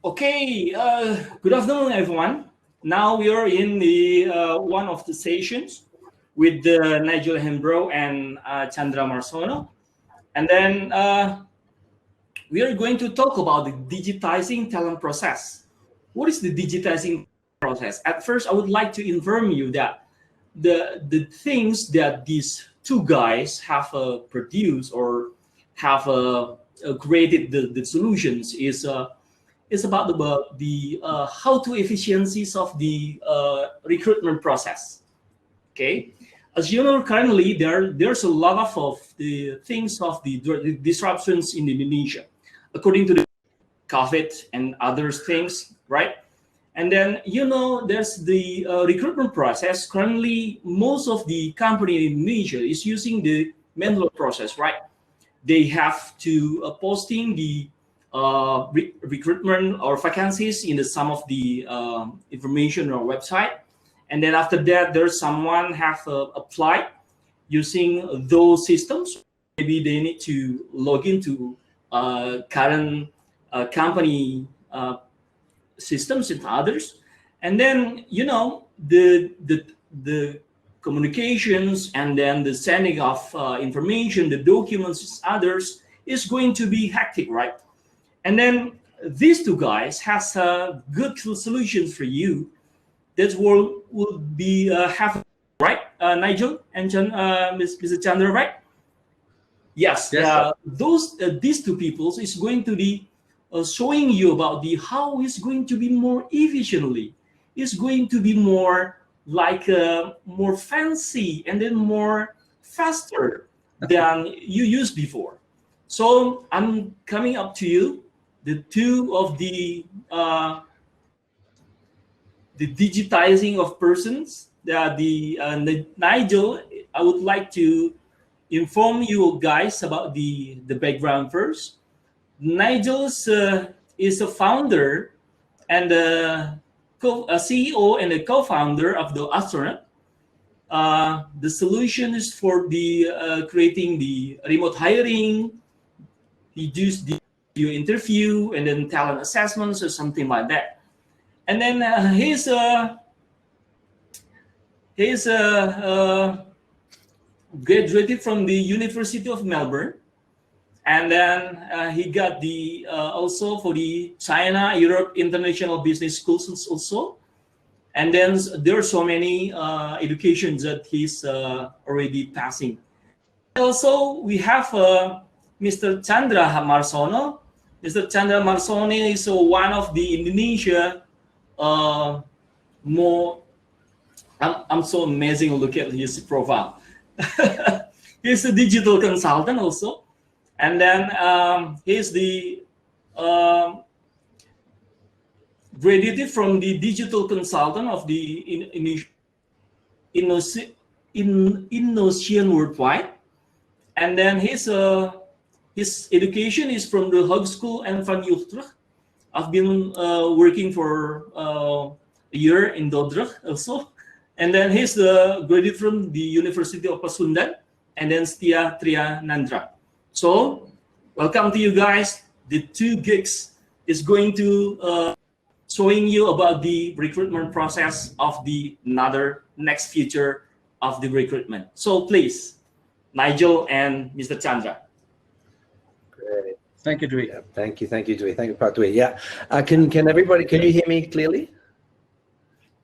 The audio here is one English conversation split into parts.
Okay, good afternoon, everyone. Now we are in the one of the sessions with Nigel Hembrow and Chandra Marsono. And then we are going to talk about the digitizing talent process. What is the digitizing process? At first, I would like to inform you that the things that these two guys have produced or have created the solutions is about the how to efficiencies of the recruitment process. Okay, as you know, currently there's a lot of the things of the disruptions in Indonesia, according to the COVID and other things, right? And then there's the recruitment process. Currently, most of the company in Indonesia is using the manual process, right? They have to posting the recruitment or vacancies in some of the information on our website, and then after that there's someone have applied using those systems. Maybe they need to log into current company systems and others, and then the communications and then the sending of information, the documents, others is going to be hectic, right? And then these two guys has good solutions for you that will be have, right, Nigel and Mr. Chandra, right? Yes. These two peoples is going to be showing you about the how it's going to be more efficiently. It's going to be more like more fancy and then more faster than you used before. So I'm coming up to you. The two of the digitizing of persons, the Nigel, I would like to inform you guys about the background first. Nigel is a founder and a CEO and a co-founder of the Astronaut. The solution is for the creating the remote hiring, reduce the interview, and then talent assessments or something like that. And then he's graduated from the University of Melbourne, and then he got the also for the China Europe International Business Schools also. And then there are so many educations that he's already passing. Also, we have Mr. Chandra Marsono. Mr. Chandra Marsono is one of the Indonesia more. I'm so amazing. Look at his profile. He's a digital consultant also, and then he's the graduated from the digital consultant of the Indonesian worldwide, and then his education is from the Popskul and Van Utrecht. I've been working for a year in Dordrecht also, and then he's graduated from the University of Pasundan, and then Setia Trianandra. So welcome to you guys. The two gigs is going to showing you about the recruitment process of the next feature of the recruitment. So please, Nigel and Mr. Chandra. Great. Thank you, Dwi. Yeah, thank you, Dwi. Thank you, Dwi. Yeah. Can everybody? Can you hear me clearly?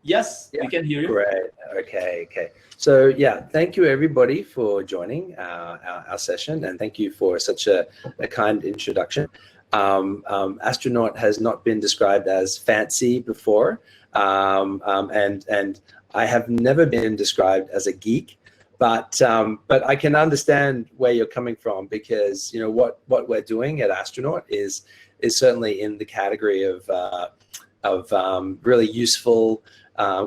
Yes, we can hear you. Great. Okay. So yeah, thank you everybody for joining our session, and thank you for such a kind introduction. Astronaut has not been described as fancy before, and I have never been described as a geek, but I can understand where you're coming from, because what we're doing at Astronaut is certainly in the category of really useful,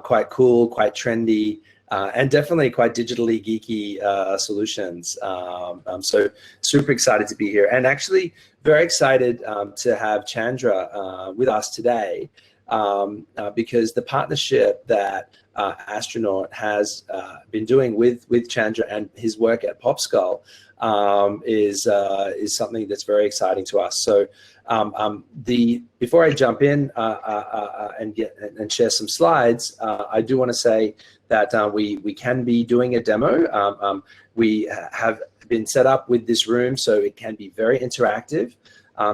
quite cool, quite trendy, and definitely quite digitally geeky solutions. So super excited to be here, and actually very excited to have Chandra with us today, because the partnership that Astronaut has been doing with Chandra and his work at Popskul is something that's very exciting to us. So before I jump in and share some slides, I do want to say that we can be doing a demo. We have been set up with this room so it can be very interactive.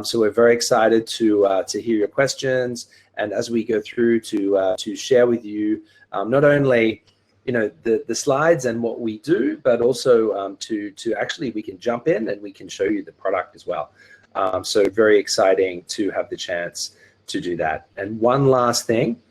So we're very excited to hear your questions, and as we go through to share with you not only the slides and what we do, but also to actually we can jump in and we can show you the product as well. So very exciting to have the chance to do that. And one last thing,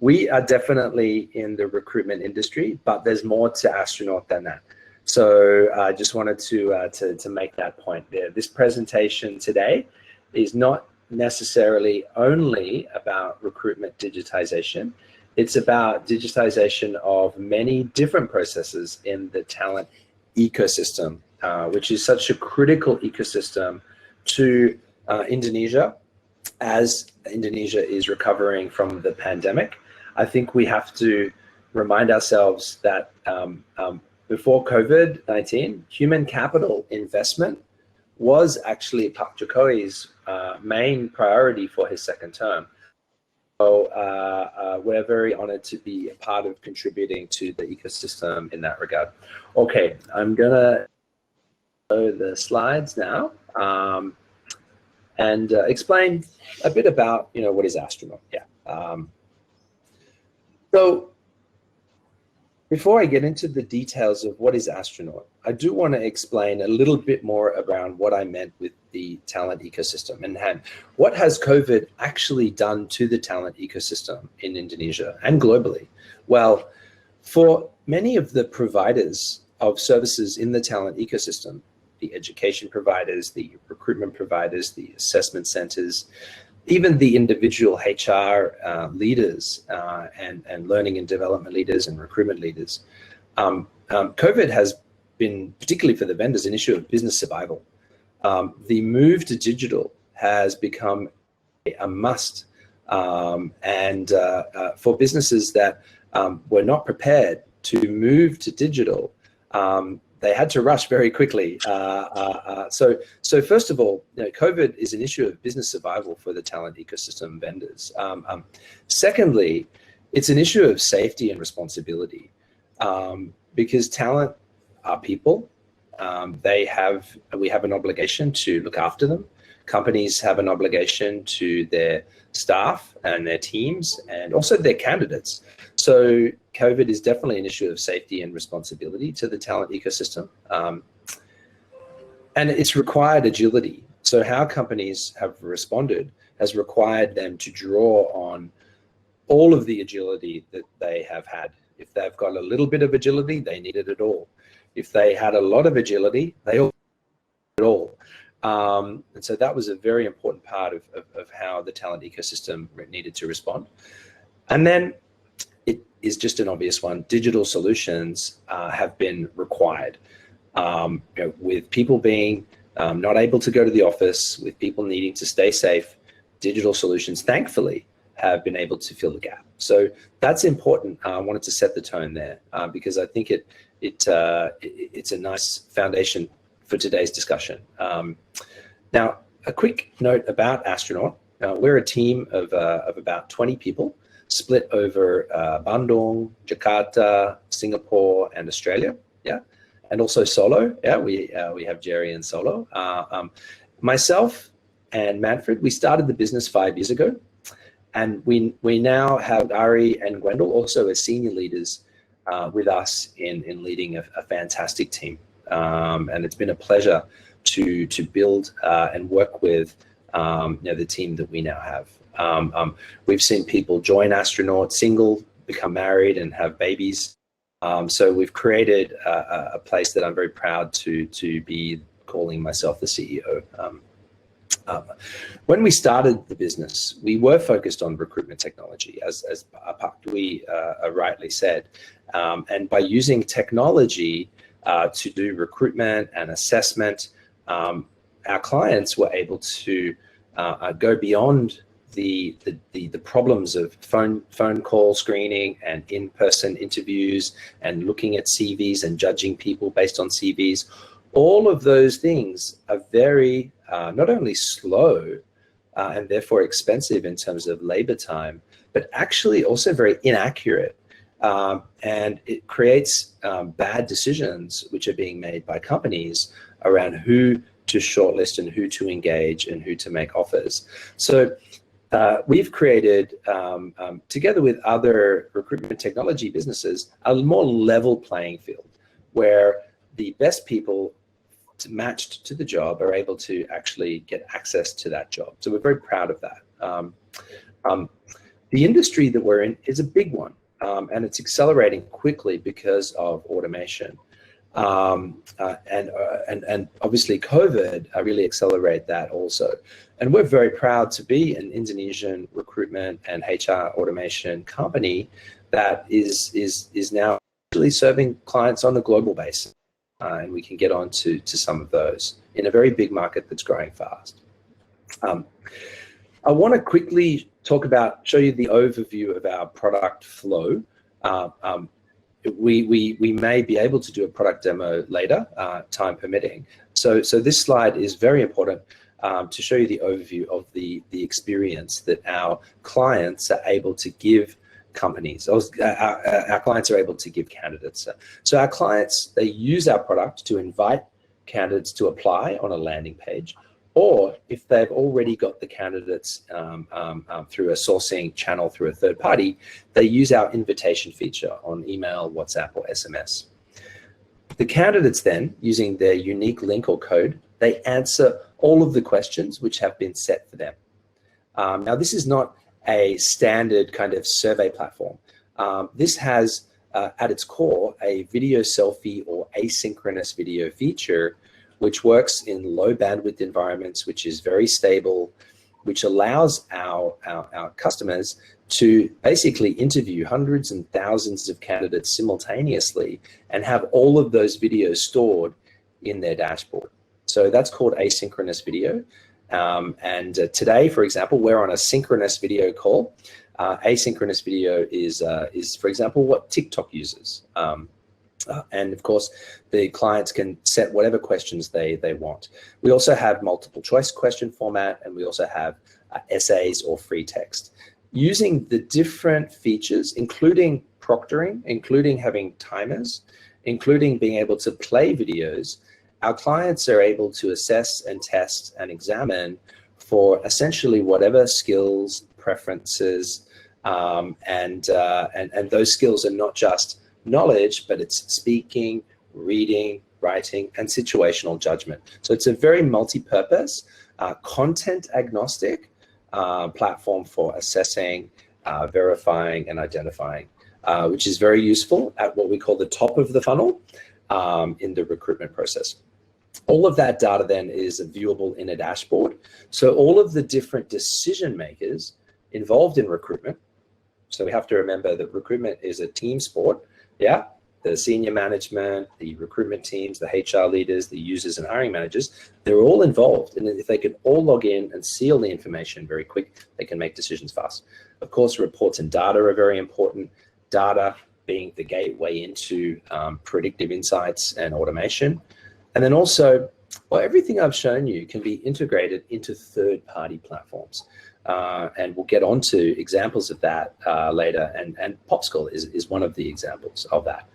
we are definitely in the recruitment industry, but there's more to Astronaut than that. So I just wanted to make that point there. This presentation today is not necessarily only about recruitment digitization. It's about digitization of many different processes in the talent ecosystem, which is such a critical ecosystem to Indonesia as Indonesia is recovering from the pandemic. I think we have to remind ourselves that before COVID-19, human capital investment was actually Pak Jokowi's main priority for his second term. So we're very honored to be a part of contributing to the ecosystem in that regard. Okay, I'm gonna show the slides now and explain a bit about what is Astronaut. Yeah. So before I get into the details of what is Astronaut, I do want to explain a little bit more around what I meant with the talent ecosystem and what has COVID actually done to the talent ecosystem in Indonesia and globally. Well, for many of the providers of services in the talent ecosystem, the education providers, the recruitment providers, the assessment centers, even the individual HR leaders and learning and development leaders and recruitment leaders, COVID has been, particularly for the vendors, an issue of business survival. The move to digital has become a must, and for businesses that were not prepared to move to digital, they had to rush very quickly. So first of all, COVID is an issue of business survival for the talent ecosystem vendors. Secondly, it's an issue of safety and responsibility, because talent are people. We have an obligation to look after them. Companies have an obligation to their staff and their teams and also their candidates. So COVID is definitely an issue of safety and responsibility to the talent ecosystem. And it's required agility. So how companies have responded has required them to draw on all of the agility that they have had. If they've got a little bit of agility, they needed it all. If they had a lot of agility, they all needed it all. And so that was a very important part of how the talent ecosystem needed to respond. And then it is just an obvious one. Digital solutions have been required. With people being not able to go to the office, with people needing to stay safe, digital solutions, thankfully, have been able to fill the gap. So that's important. I wanted to set the tone there because I think it's a nice foundation for today's discussion. Now, a quick note about Astronaut. We're a team of about 20 people split over Bandung, Jakarta, Singapore, and Australia. Yeah, and also Solo. Yeah, we have Jerry in Solo. Myself and Manfred, we started the business 5 years ago, and we now have Ari and Gwendol also as senior leaders with us in leading a fantastic team. And it's been a pleasure to build and work with the team that we now have. We've seen people join Astronaut single, become married, and have babies. So we've created a place that I'm very proud to be calling myself the CEO. When we started the business, we were focused on recruitment technology, as Pakdwi rightly said. And by using technology to do recruitment and assessment, our clients were able to go beyond the problems of phone call screening and in-person interviews and looking at CVs and judging people based on CVs, All of those things are very, not only slow and therefore expensive in terms of labor time, but actually also very inaccurate. And it creates bad decisions which are being made by companies around who to shortlist and who to engage and who to make offers. So we've created, together with other recruitment technology businesses, a more level playing field where the best people matched to the job are able to actually get access to that job. So we're very proud of that. The industry that we're in is a big one, and it's accelerating quickly because of automation. And obviously COVID really accelerated that also. And we're very proud to be an Indonesian recruitment and HR automation company that is now actually serving clients on a global basis. And we can get on to some of those in a very big market that's growing fast. I want to quickly show you the overview of our product flow. We may be able to do a product demo later, time permitting. So this slide is very important to show you the overview of the experience that our clients are able to give companies, our clients are able to give candidates. So our clients, they use our product to invite candidates to apply on a landing page, or if they've already got the candidates through a sourcing channel through a third party, they use our invitation feature on email, WhatsApp, or SMS. The candidates then, using their unique link or code, they answer all of the questions which have been set for them. Now, this is not a standard kind of survey platform. This has at its core a video selfie or asynchronous video feature, which works in low bandwidth environments, which is very stable, which allows our customers to basically interview hundreds and thousands of candidates simultaneously and have all of those videos stored in their dashboard. So that's called asynchronous video. Today, for example, we're on a synchronous video call. Asynchronous video is, for example, what TikTok uses. And of course, the clients can set whatever questions they want. We also have multiple choice question format, and we also have essays or free text. Using the different features, including proctoring, including having timers, including being able to play videos, our clients are able to assess and test and examine for essentially whatever skills, preferences, and those skills are not just knowledge, but it's speaking, reading, writing, and situational judgment. So it's a very multi-purpose, content agnostic platform for assessing, verifying, and identifying, which is very useful at what we call the top of the funnel in the recruitment process. All of that data then is viewable in a dashboard. So all of the different decision makers involved in recruitment, so we have to remember that recruitment is a team sport. Yeah, the senior management, the recruitment teams, the HR leaders, the users and hiring managers, they're all involved. And if they can all log in and see all the information very quick, they can make decisions fast. Of course, reports and data are very important. Data being the gateway into predictive insights and automation. And then also, well, everything I've shown you can be integrated into third-party platforms. And we'll get on to examples of that later. And Popskul is one of the examples of that.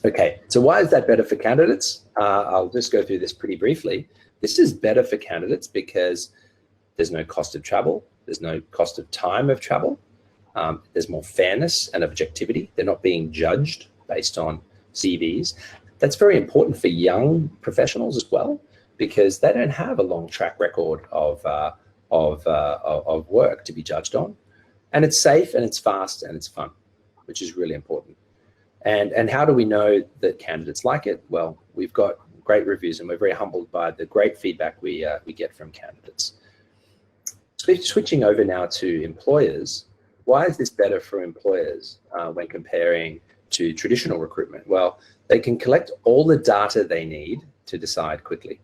Okay, so why is that better for candidates? I'll just go through this pretty briefly. This is better for candidates because there's no cost of travel. There's no cost of time of travel. There's more fairness and objectivity. They're not being judged based on CVs. That's very important for young professionals as well, because they don't have a long track record of work to be judged on. And it's safe and it's fast and it's fun, which is really important. And how do we know that candidates like it? Well, we've got great reviews and we're very humbled by the great feedback we get from candidates. Switching over now to employers, why is this better for employers when comparing to traditional recruitment? Well, they can collect all the data they need to decide quickly.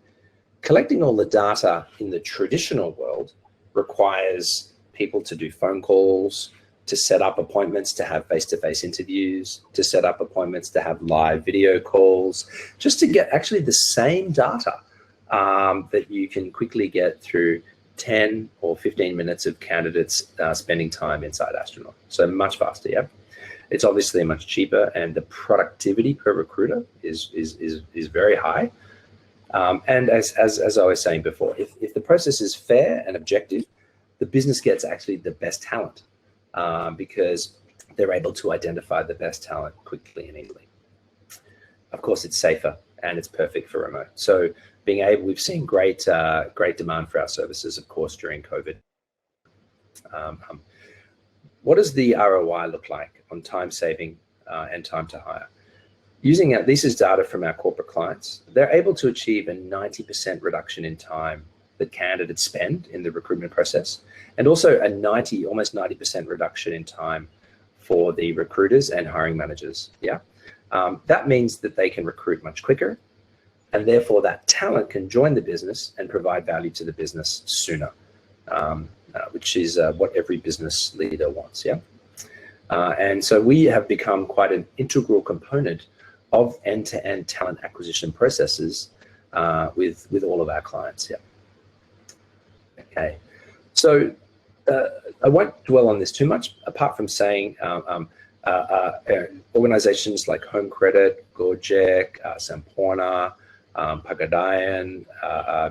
Collecting all the data in the traditional world requires people to do phone calls, to set up appointments to have face-to-face interviews, to set up appointments to have live video calls, just to get actually the same data that you can quickly get through 10 or 15 minutes of candidates spending time inside Astronaut. So much faster, yeah. It's obviously much cheaper, and the productivity per recruiter is very high. And as I was saying before, if the process is fair and objective, the business gets actually the best talent because they're able to identify the best talent quickly and easily. Of course, it's safer and it's perfect for remote. So we've seen great demand for our services, of course, during COVID. What does the ROI look like on time saving and time to hire? This is data from our corporate clients. They're able to achieve a 90% reduction in time that candidates spend in the recruitment process, and also a almost 90% reduction in time for the recruiters and hiring managers. Yeah, that means that they can recruit much quicker, and therefore that talent can join the business and provide value to the business sooner, which is what every business leader wants. Yeah, and so we have become quite an integral component of end-to-end talent acquisition processes with all of our clients. Yeah. Okay, so I won't dwell on this too much, apart from saying organizations like Home Credit, Gojek, Sampurna, Pegadaian,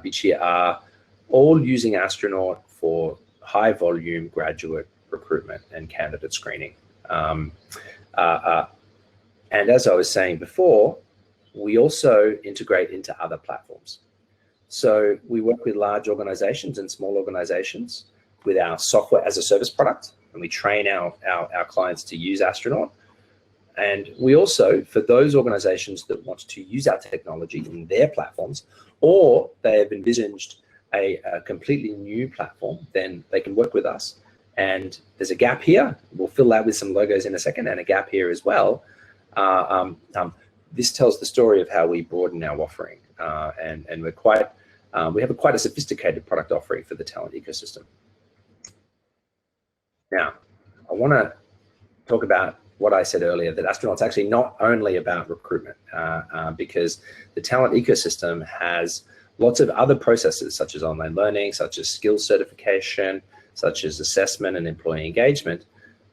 BCA, all using Astronaut for high volume graduate recruitment and candidate screening. And as I was saying before, we also integrate into other platforms. So we work with large organizations and small organizations with our software as a service product, and we train our clients to use Astronaut. And we also, for those organizations that want to use our technology in their platforms, or they have envisaged a completely new platform, then they can work with us. And there's a gap here. We'll fill that with some logos in a second, and a gap here as well. This tells the story of how we broaden our offering, and we have quite a sophisticated product offering for the talent ecosystem. Now, I want to talk about what I said earlier, that Astronaut's actually not only about recruitment, because the talent ecosystem has lots of other processes, such as online learning, such as skills certification, such as assessment and employee engagement.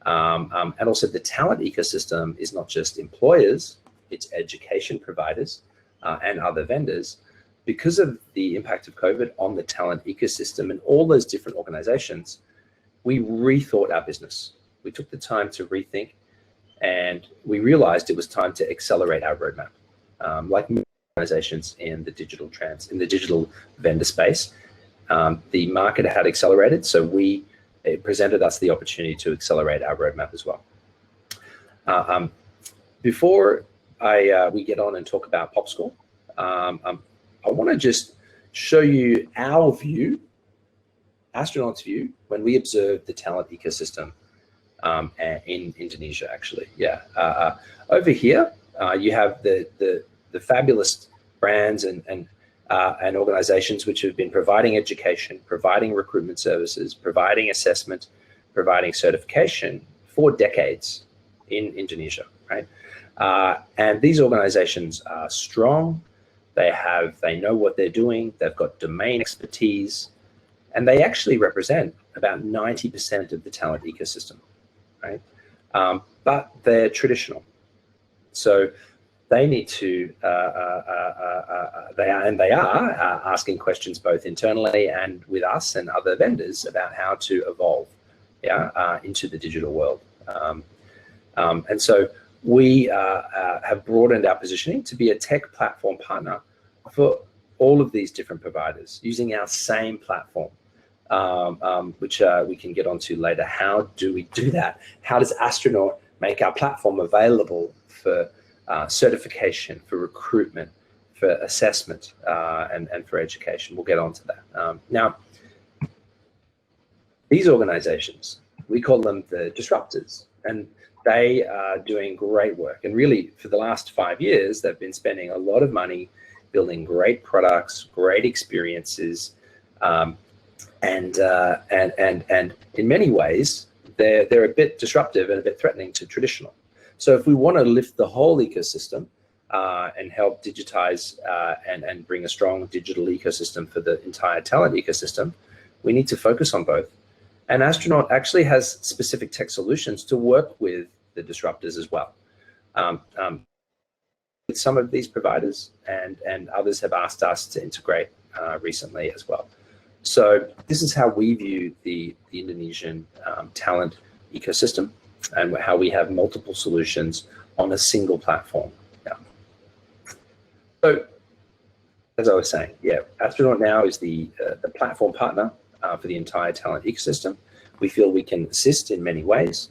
And also the talent ecosystem is not just employers, it's education providers and other vendors. Because of the impact of COVID on the talent ecosystem and all those different organizations, we rethought our business. We took the time to rethink, and we realized it was time to accelerate our roadmap. Like many organizations in the digital vendor space, the market had accelerated, so it presented us the opportunity to accelerate our roadmap as well. Before we get on and talk about Popskul, I want to just show you our view, Astronaut's view, when we observe the talent ecosystem in Indonesia, actually. Yeah. Over here, you have the fabulous brands and organizations which have been providing education, providing recruitment services, providing assessment, providing certification for decades in Indonesia, right? And these organizations are strong. They know what they're doing. They've got domain expertise, and they actually represent about 90% of the talent ecosystem, right? But they're traditional, so they need to. They are asking questions both internally and with us and other vendors about how to evolve, into the digital world. And so we have broadened our positioning to be a tech platform partner for all of these different providers using our same platform, which we can get onto later. How do we do that? How does Astronaut make our platform available for certification, for recruitment, for assessment, and for education? We'll get onto that. Now, these organizations, we call them the disruptors, and they are doing great work. And really, for the last 5 years, they've been spending a lot of money building great products, great experiences, and in many ways, they're a bit disruptive and a bit threatening to traditional. So if we want to lift the whole ecosystem and help digitize and bring a strong digital ecosystem for the entire talent ecosystem, we need to focus on both. And Astronaut actually has specific tech solutions to work with the disruptors as well. With some of these providers, and others have asked us to integrate recently as well. So this is how we view the Indonesian talent ecosystem, and how we have multiple solutions on a single platform. Yeah. So as I was saying, yeah, Astronaut now is the platform partner for the entire talent ecosystem. We feel we can assist in many ways.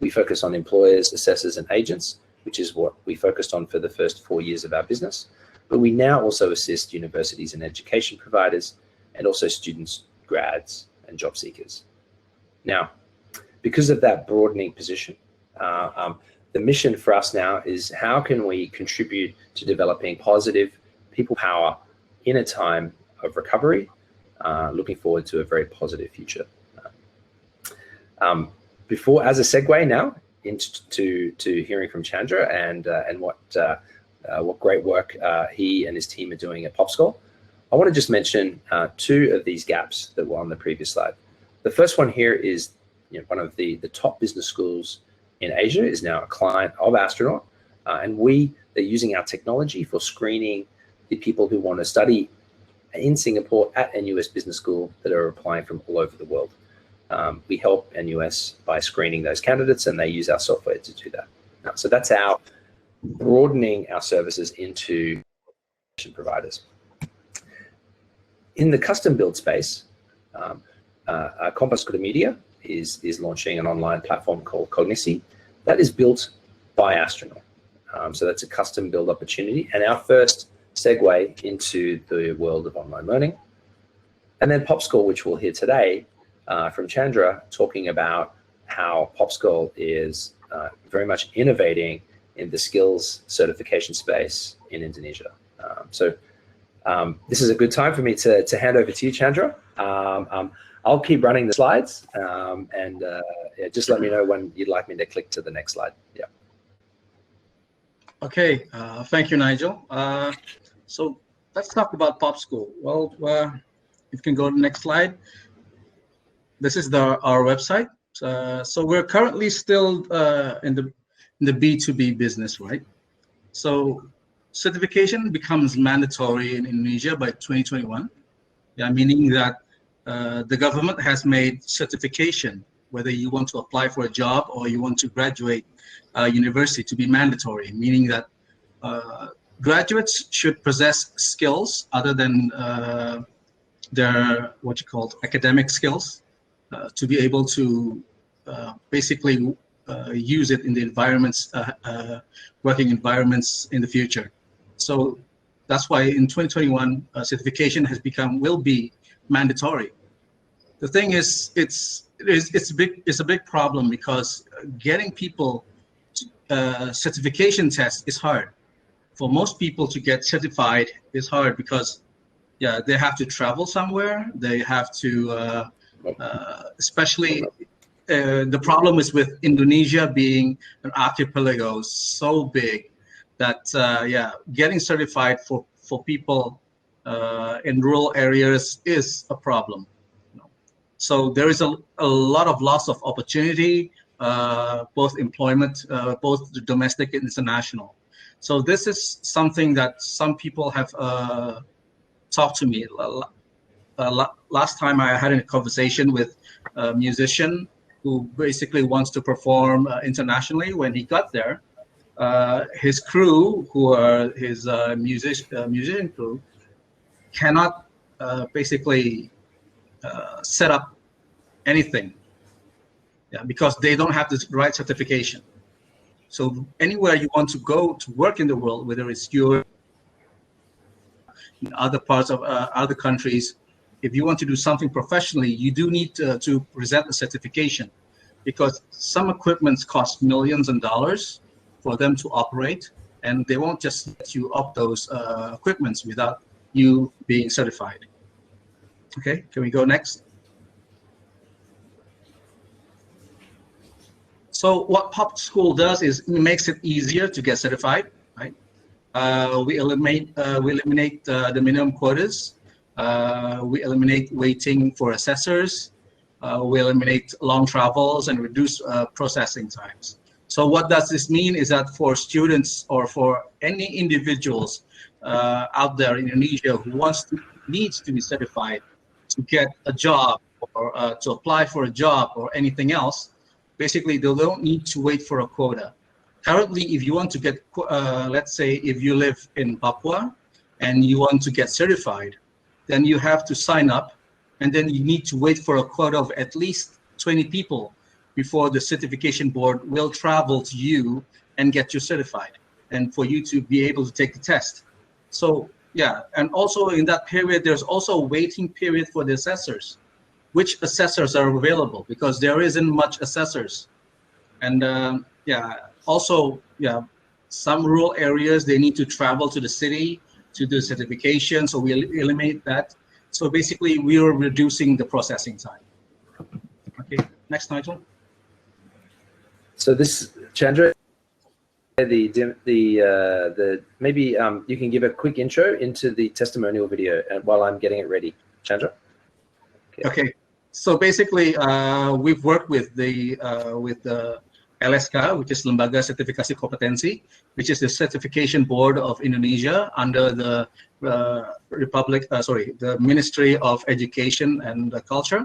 We focus on employers, assessors, and agents, which is what we focused on for the first 4 years of our business. But we now also assist universities and education providers, and also students, grads, and job seekers. Now, because of that broadening position, the mission for us now is how can we contribute to developing positive people power in a time of recovery, looking forward to a very positive future. Before, as a segue now into hearing from Chandra and what great work he and his team are doing at Popskul, I want to just mention two of these gaps that were on the previous slide. The first one here is, one of the top business schools in Asia is now a client of Astronaut, and they're using our technology for screening the people who want to study in Singapore at NUS Business School that are applying from all over the world. We help NUS by screening those candidates, and they use our software to do that. So that's our broadening our services into providers. In the custom build space, Popskul Media is launching an online platform called Cognisi that is built by Astronaut. So that's a custom build opportunity, and our first segue into the world of online learning. And then Popskul, which we'll hear today from Chandra, talking about how Popskul is very much innovating in the skills certification space in Indonesia. So this is a good time for me to hand over to you, Chandra. I'll keep running the slides, and yeah, just let me know when you'd like me to click to the next slide. Yeah. Okay, thank you, Nigel. So let's talk about Popskul. Well, you can go to the next slide. This is our website. So we're currently still in the B2B business, right? So certification becomes mandatory in Indonesia by 2021. Yeah, meaning that the government has made certification, whether you want to apply for a job or you want to graduate university, to be mandatory, meaning that graduates should possess skills other than their academic skills to be able to basically use it in the environments, working environments in the future. So that's why in 2021 certification will be mandatory. The thing is, it's a big problem because getting people certification test is hard. For most people to get certified is hard because, yeah, they have to travel somewhere. They have to, especially the problem is with Indonesia being an archipelago so big that, yeah, getting certified for people in rural areas is a problem. So there is a lot of loss of opportunity, both employment, both domestic and international. So this is something that some people have talked to me. Last time I had a conversation with a musician who basically wants to perform internationally. When he got there, his crew, who are his musician crew, cannot basically set up anything, yeah, because they don't have the right certification. So anywhere you want to go to work in the world, whether it's Europe, in other parts of other countries, if you want to do something professionally, you do need to present a certification, because some equipments cost millions of dollars for them to operate, and they won't just let you up those equipments without you being certified. Okay, can we go next? So what Popskul does is it makes it easier to get certified, right? We eliminate the minimum quotas. We eliminate waiting for assessors. We eliminate long travels and reduce processing times. So what does this mean is that for students or for any individuals out there in Indonesia who needs to be certified to get a job or to apply for a job or anything else, basically they don't need to wait for a quota. Currently, if you want to get, let's say if you live in Papua and you want to get certified, then you have to sign up and then you need to wait for a quota of at least 20 people before the certification board will travel to you and get you certified and for you to be able to take the test. So yeah, and also in that period, there's also a waiting period for the assessors. Which assessors are available? Because there isn't much assessors. And yeah, also, yeah, some rural areas, they need to travel to the city to do certification, so we eliminate that. So basically, we are reducing the processing time. Okay, next, Nigel. So this, Chandra, the maybe you can give a quick intro into the testimonial video and while I'm getting it ready, Chandra. Okay, so basically, we've worked with the LSK, which is Lembaga Sertifikasi Kompetensi, which is the certification board of Indonesia under the the Ministry of Education and Culture.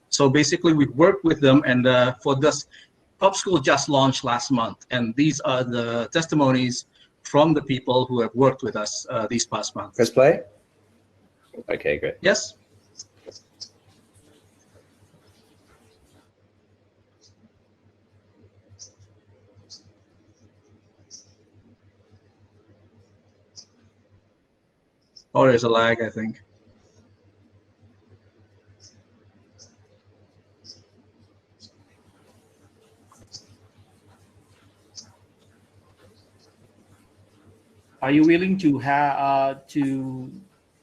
So basically, we worked with them, and for this, Popskul just launched last month, and these are the testimonies from the people who have worked with us these past months. Press play. Okay, great. Yes. Oh, there's a lag, I think. Are you willing to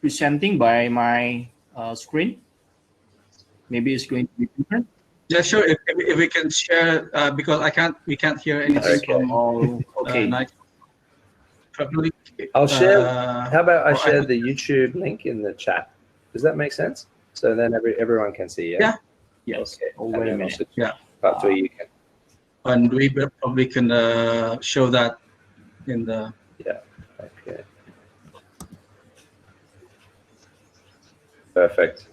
presenting by my screen? Maybe it's going to be different. Yeah, sure. If we can share, because we can't hear anything from. Okay. Probably, I'll share. How about I share the YouTube link in the chat? Does that make sense? So then everyone can see. Yeah. Yes. Okay. Oh, wait a minute. Yeah. Up to you can. And we probably can show that in the. Yeah. Okay. Perfect.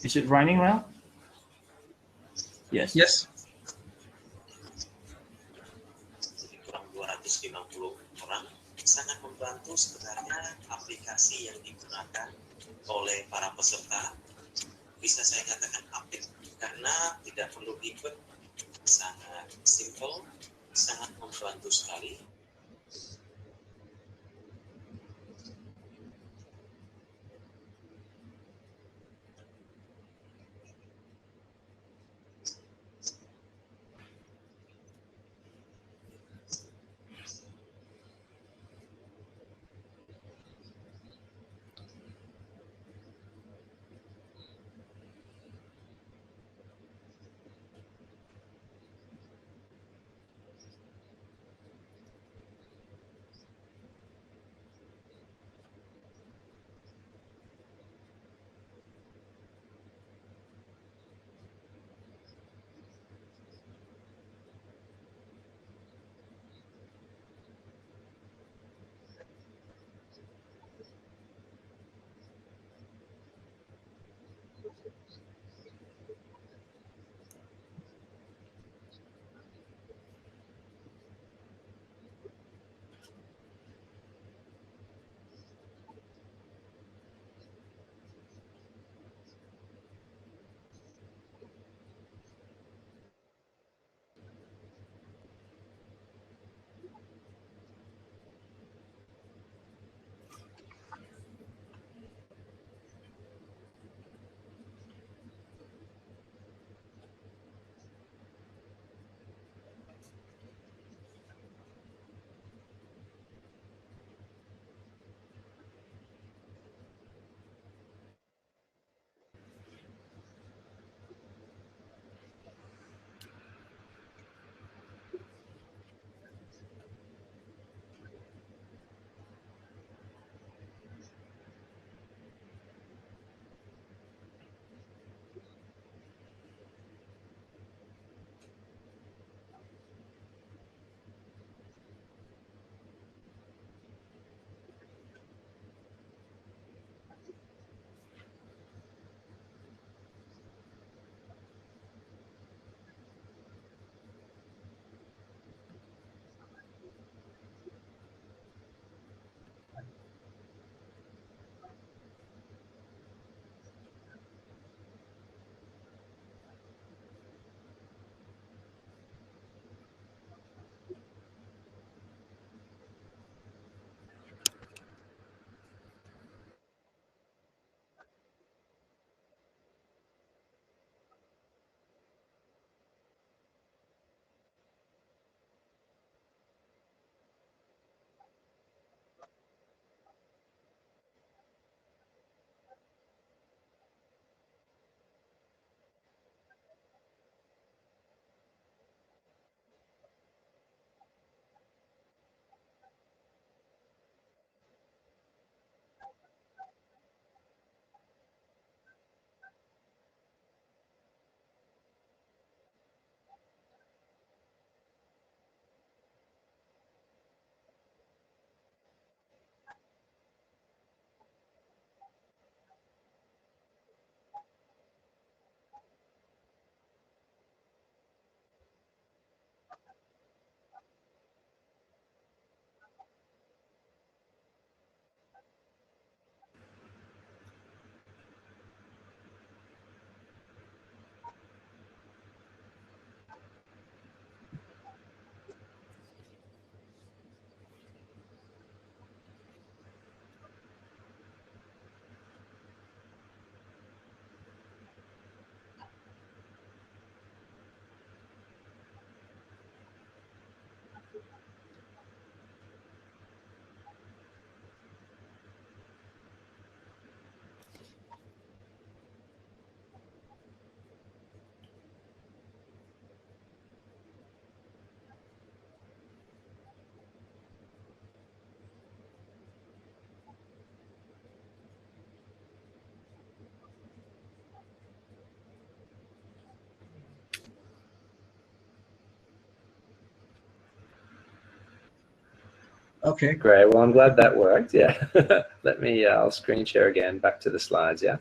Is it running well? Yes. Yes. Kurang 250 orang, sangat membantu sebenarnya aplikasi yang digunakan oleh para peserta. Bisa saya katakan apik karena tidak perlu ribet, sangat simple, sangat membantu sekali. Okay. Great. Well, I'm glad that worked. Yeah. Let me, I'll screen share again, back to the slides. Yeah.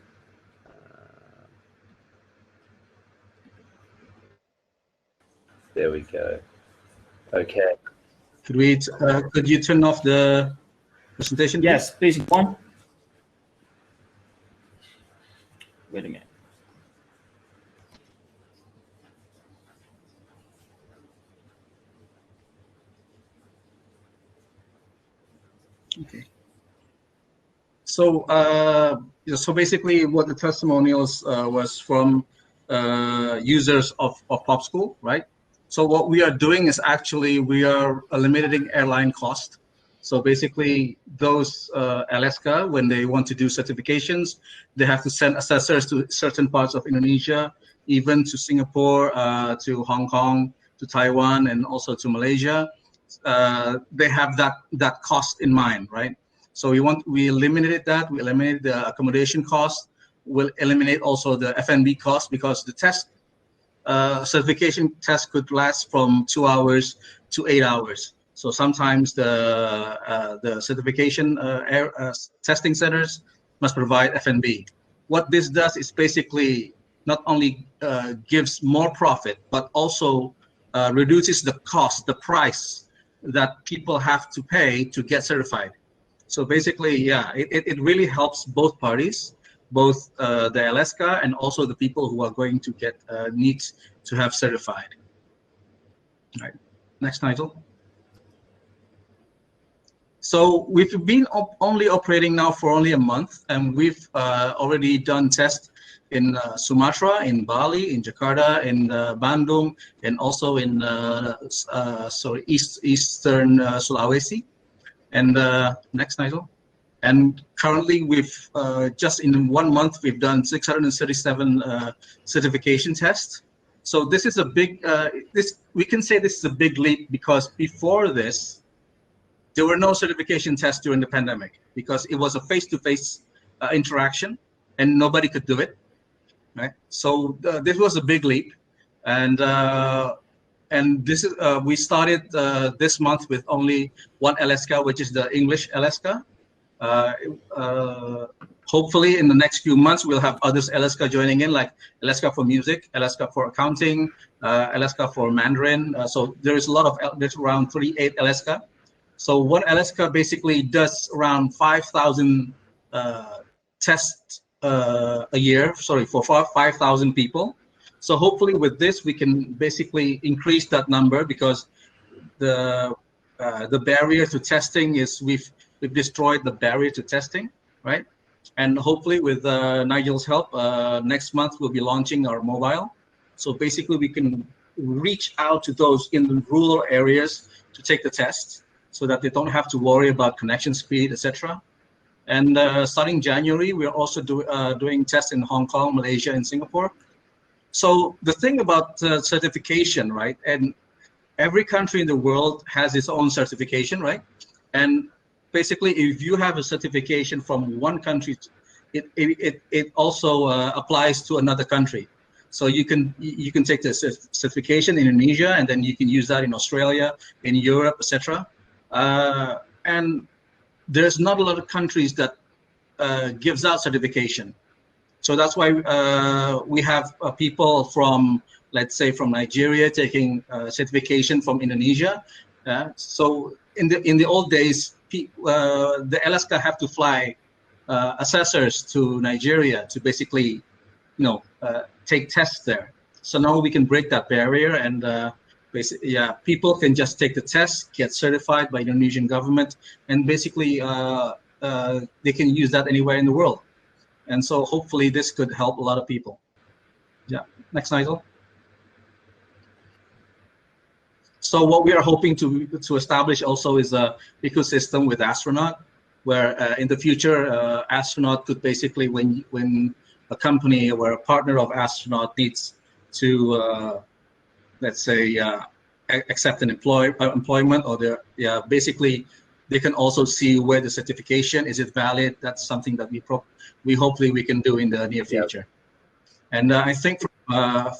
There we go. Okay. Could you turn off the presentation? Yes, please. One. Wait a minute. Okay. So, so basically, what the testimonials was from users of Popskul, right? So what we are doing is actually we are eliminating airline cost. So basically, those Alaska, when they want to do certifications, they have to send assessors to certain parts of Indonesia, even to Singapore, to Hong Kong, to Taiwan, and also to Malaysia. They have that cost in mind, right? So we eliminated that. We eliminated the accommodation cost. We'll eliminate also the F&B cost, because the test certification test could last from 2 hours to 8 hours. So sometimes the certification testing centers must provide F&B. What this does is basically not only gives more profit, but also reduces the cost, the price that people have to pay to get certified. So basically, yeah, it really helps both parties, both the Alaska and also the people who are going to get need to have certified. All right, next, Nigel. So we've been only operating now for only a month, and we've already done tests in Sumatra, in Bali, in Jakarta, in Bandung, and also in Eastern Sulawesi. And next, Nigel. And currently, we've just in 1 month we've done 637 certification tests. So this is a big. We can say this is a big leap, because before this, there were no certification tests during the pandemic, because it was a face-to-face interaction and nobody could do it, right? So this was a big leap, and this is we started this month with only one Alaska, which is the English Alaska. Hopefully, in the next few months, we'll have others Alaska joining in, like Alaska for music, Alaska for accounting, Alaska for Mandarin. So there is a lot of, there's around 38 Alaska. So one Alaska basically does around 5,000 tests a year, sorry, for 5,000 people. So hopefully with this, we can basically increase that number, because the barrier to testing is we've destroyed the barrier to testing, right? And hopefully with Nigel's help, next month we'll be launching our mobile. So basically we can reach out to those in the rural areas to take the test, so that they don't have to worry about connection speed, etc. And starting January, we're also doing tests in Hong Kong, Malaysia, and Singapore. So the thing about certification, right? And every country in the world has its own certification, right? And basically, if you have a certification from one country, it also applies to another country. So you can take the certification in Indonesia, and then you can use that in Australia, in Europe, etc. And there's not a lot of countries that gives out certification. So that's why we have people from, let's say, from Nigeria taking certification from Indonesia. So in the old days, the Alaska have to fly assessors to Nigeria to basically, take tests there. So now we can break that barrier, and basically, yeah, people can just take the test, get certified by the Indonesian government, and basically they can use that anywhere in the world. And so hopefully this could help a lot of people. Yeah, next, Nigel. So what we are hoping to establish also is a ecosystem with Astronaut, where in the future, Astronaut could basically, when a company or a partner of Astronaut needs to, let's say, accept an employment, or basically they can also see where the certification is it valid. That's something that we hopefully we can do in the near future. And I think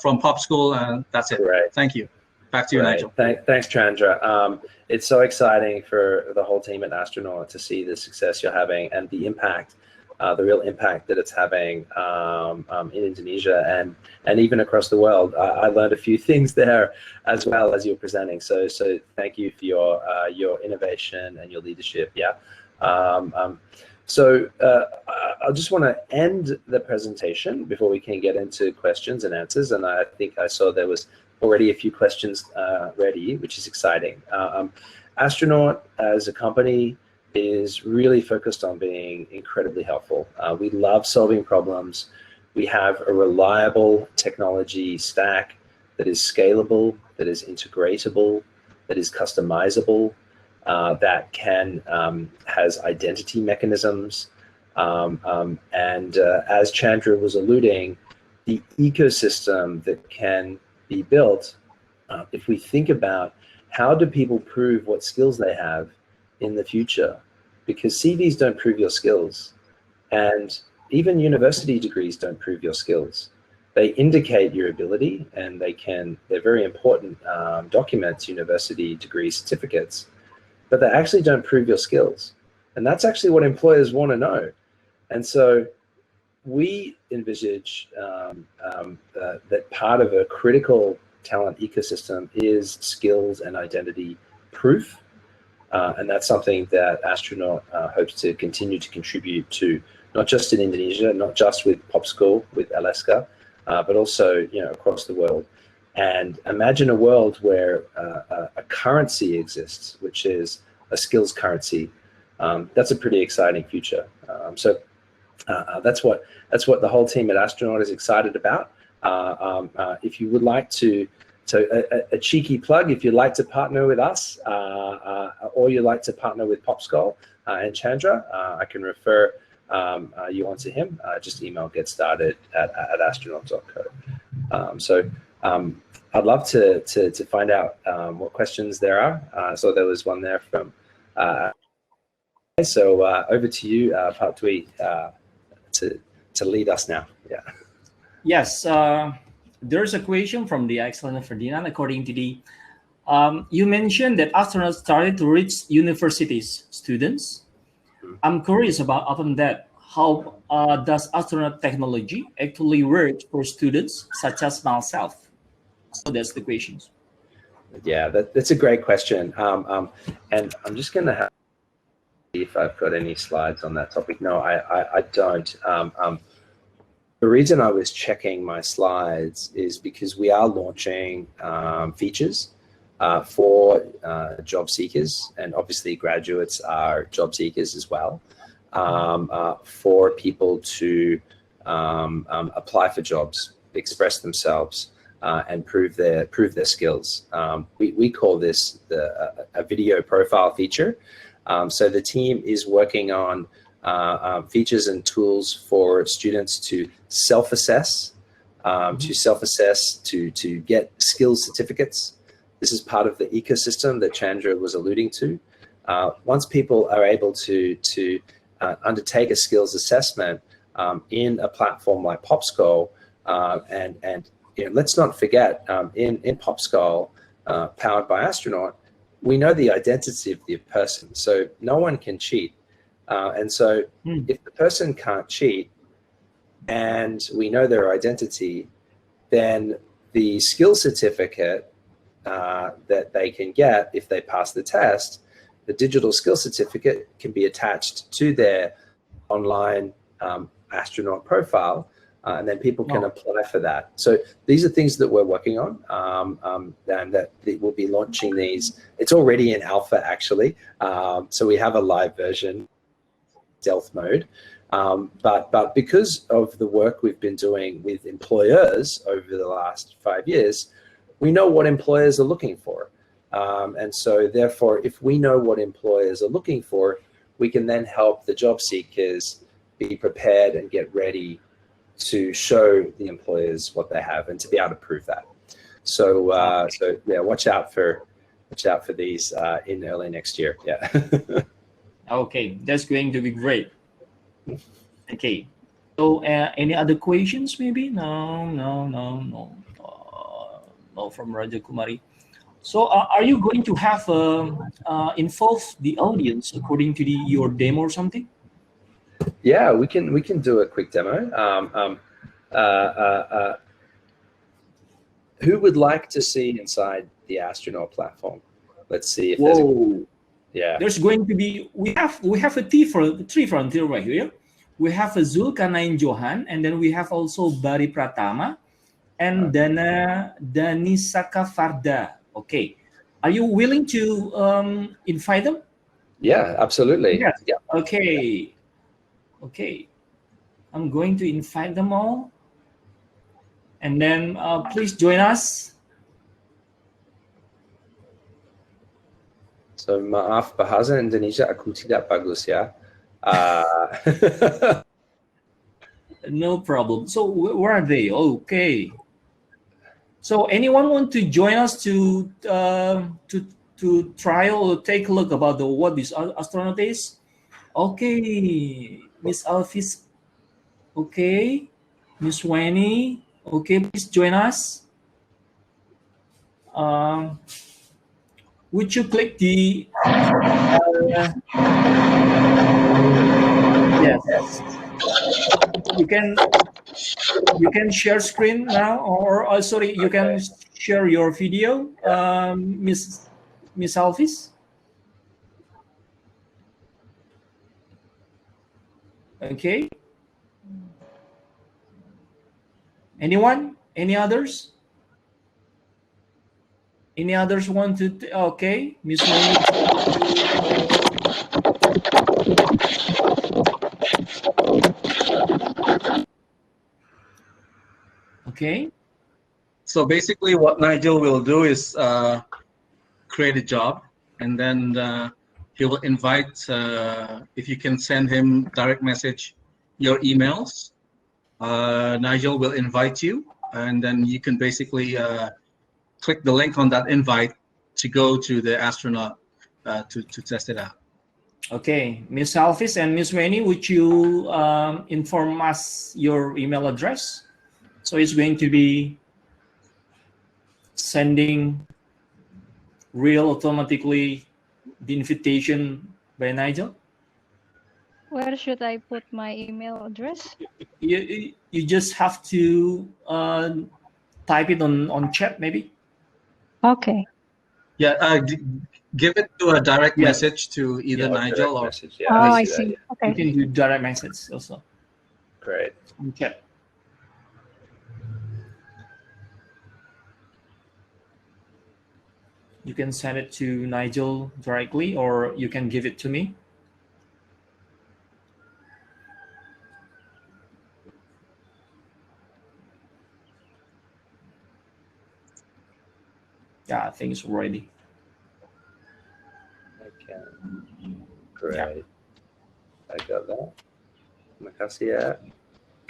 from Popskul, that's it. Right. Thank you. Back to you, Right. Nigel. Thanks, Chandra. It's so exciting for the whole team at Astronaut to see the success you're having and the impact, the real impact that it's having in Indonesia and even across the world. I learned a few things there as well as you're presenting. So thank you for your innovation and your leadership. Yeah. So I just want to end the presentation before we can get into questions and answers. And I think I saw there was already a few questions ready, which is exciting. Astronaut as a company is really focused on being incredibly helpful. We love solving problems. We have a reliable technology stack that is scalable, that is integratable, that is customizable, that has identity mechanisms. And as Chandra was alluding, the ecosystem that can be built, if we think about how do people prove what skills they have in the future, because CVs don't prove your skills, and even university degrees don't prove your skills. They indicate your ability, and they're very important documents, university degree certificates, but they actually don't prove your skills. And that's actually what employers want to know. And so we envisage that part of a critical talent ecosystem is skills and identity proof. And that's something that Astronaut hopes to continue to contribute to, not just in Indonesia, not just with Popskul, with LSK, but also across the world. And imagine a world where a currency exists, which is a skills currency. That's a pretty exciting future. So that's what the whole team at Astronaut is excited about. If you would like to, a cheeky plug, if you'd like to partner with us, or you'd like to partner with Popskul and Chandra, I can refer you on to him. Just email getstarted@astronaut.co. So I'd love to find out what questions there are. So there was one there from. So over to you, Pak Dwi, to lead us now. Yeah. Yes, there's a question from the excellent Ferdinand. According to the, you mentioned that astronauts started to reach universities students. I'm curious upon that. How does astronaut technology actually work for students such as myself? So that's the questions. Yeah, that's a great question. And I'm just going to have if I've got any slides on that topic. No, I don't. The reason I was checking my slides is because we are launching features for job seekers, and obviously graduates are job seekers as well, for people to apply for jobs, express themselves, and prove their skills. We call this a video profile feature. So the team is working on features and tools for students to self-assess, to get skills certificates. This is part of the ecosystem that Chandra was alluding to. Once people are able to undertake a skills assessment in a platform like Popskul, and let's not forget, in Popskul, powered by Astronaut, we know the identity of the person, so no one can cheat. And so if the person can't cheat and we know their identity, then the skill certificate that they can get if they pass the test, the digital skill certificate can be attached to their online astronaut profile, and then people can apply for that. So these are things that we're working on, and that we'll be launching these. It's already in alpha, actually. So we have a live version, stealth mode. But because of the work we've been doing with employers over the last 5 years, we know what employers are looking for. And so therefore, if we know what employers are looking for, we can then help the job seekers be prepared and get ready to show the employers what they have and to be able to prove that. So yeah, watch out for these in early next year. Yeah. Okay, that's going to be great. Okay, so any other questions maybe? No, from Raja Kumari. So are you going to have involve the audience according to your demo or something? Yeah, we can do a quick demo. Who would like to see inside the Astronaut platform? Let's see if there's There's going to be we have a three frontier right here. We have a Zulkarnain Johan, and then we have also Bari Pratama and Danisaka Farda. Okay, are you willing to invite them? Yeah, absolutely. Yes. Yeah. Okay. Okay. I'm going to invite them all. And then please join us. So maaf bahasa Indonesia aku tidak bagus ya. No problem. So where are they? Okay. So anyone want to join us to trial or take a look about what this astronaut is? Okay, Miss Alphys. Okay, Miss Winnie. Okay, please join us. Would you click the yes. You can share screen now, or sorry, you can share your video, Miss Alphys. Okay. Anyone? Any others? Any others want to? Okay, Miss Winnie. Okay. So basically what Nigel will do is create a job, and then he will invite, if you can send him direct message your emails, Nigel will invite you, and then you can basically click the link on that invite to go to the Astronaut to test it out. Okay, Miss Alphys and Miss Winnie, would you inform us your email address? So it's going to be sending real automatically the invitation by Nigel. Where should I put my email address? You just have to type it on chat maybe. Okay. Yeah, give it to a direct message to either Nigel or. Message. Yeah, Oh, I that, see. yeah. Okay. You can do direct message also. Great. On chat. You can send it to Nigel directly, or you can give it to me. Yeah, I think it's ready. Okay. Great. Yeah. I got that. Makasih ya.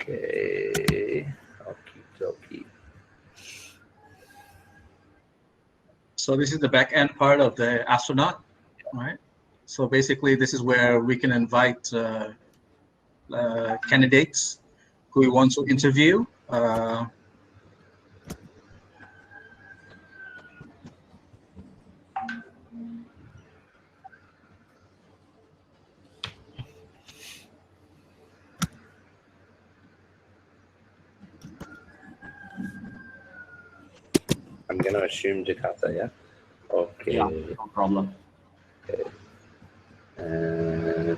Okay. Okie. So this is the back end part of the Astronaut, right? So basically, this is where we can invite candidates who we want to interview. I'm going to assume Jakarta, yeah? Okay. Yeah, no problem. Okay.